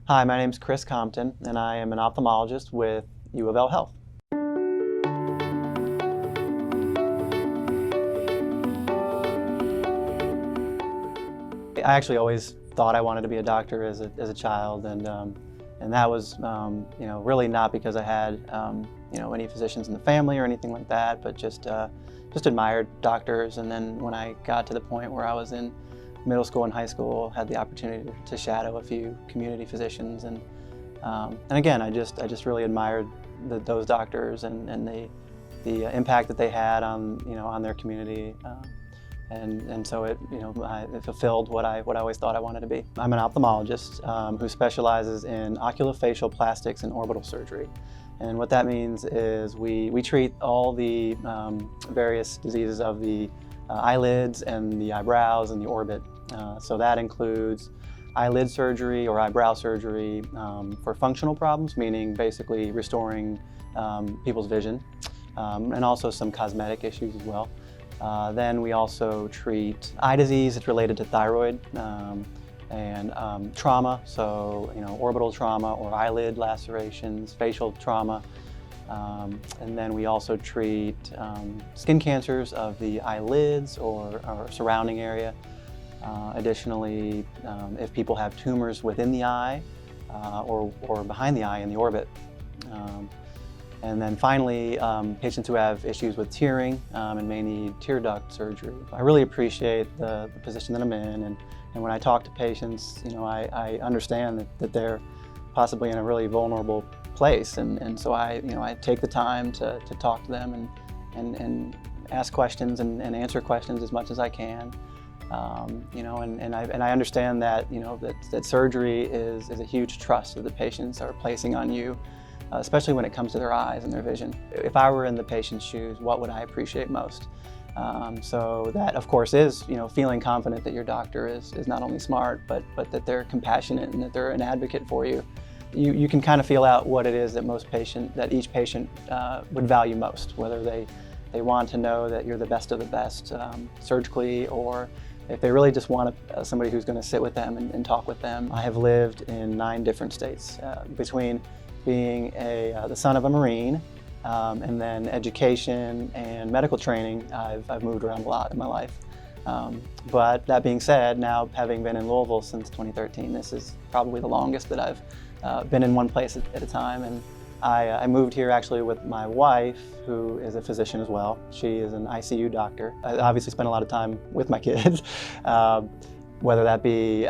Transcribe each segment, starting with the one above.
Hi, my name is Chris Compton, and I am an ophthalmologist with U of L Health. I actually always thought I wanted to be a doctor as a child, and that was really not because I had any physicians in the family or anything like that, but just admired doctors. And then when I got to the point where I was in middle school and high school, had the opportunity to shadow a few community physicians, and again, I just really admired those doctors and the impact that they had on their community. And so it fulfilled what I always thought I wanted to be. I'm an ophthalmologist who specializes in oculofacial plastics and orbital surgery. And what that means is we treat all the various diseases of the eyelids and the eyebrows and the orbit. So that includes eyelid surgery or eyebrow surgery for functional problems, meaning basically restoring people's vision, and also some cosmetic issues as well. Then we also treat eye disease that's related to thyroid and trauma, so orbital trauma or eyelid lacerations, facial trauma. And then we also treat skin cancers of the eyelids or surrounding area. Additionally, if people have tumors within the eye or behind the eye in the orbit. And then finally, patients who have issues with tearing and may need tear duct surgery. I really appreciate the position that I'm in, and when I talk to patients, I understand that they're possibly in a really vulnerable place, and so I take the time to talk to them and ask questions and answer questions as much as I can. And I understand that that surgery is a huge trust that the patients are placing on you. Especially when it comes to their eyes and their vision. If I were in the patient's shoes, what would I appreciate most? So that, of course, is feeling confident that your doctor is not only smart, but that they're compassionate and that they're an advocate for you. You can kind of feel out what it is that each patient would value most, whether they want to know that you're the best of the best surgically, or if they really just want somebody who's going to sit with them and talk with them. I have lived in 9 different states between being the son of a Marine, and then education and medical training. I've moved around a lot in my life. But that being said, now having been in Louisville since 2013, this is probably the longest that I've been in one place at a time. And I moved here actually with my wife, who is a physician as well. She is an ICU doctor. I obviously spent a lot of time with my kids. Whether that be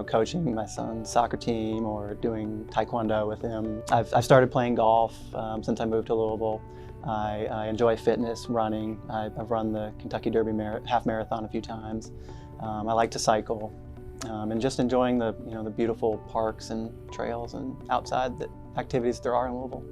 coaching my son's soccer team or doing taekwondo with him. I've started playing golf since I moved to Louisville. I enjoy fitness, running. I've run the Kentucky Derby half marathon a few times. I like to cycle, and just enjoying the beautiful parks and trails and outside activities there are in Louisville.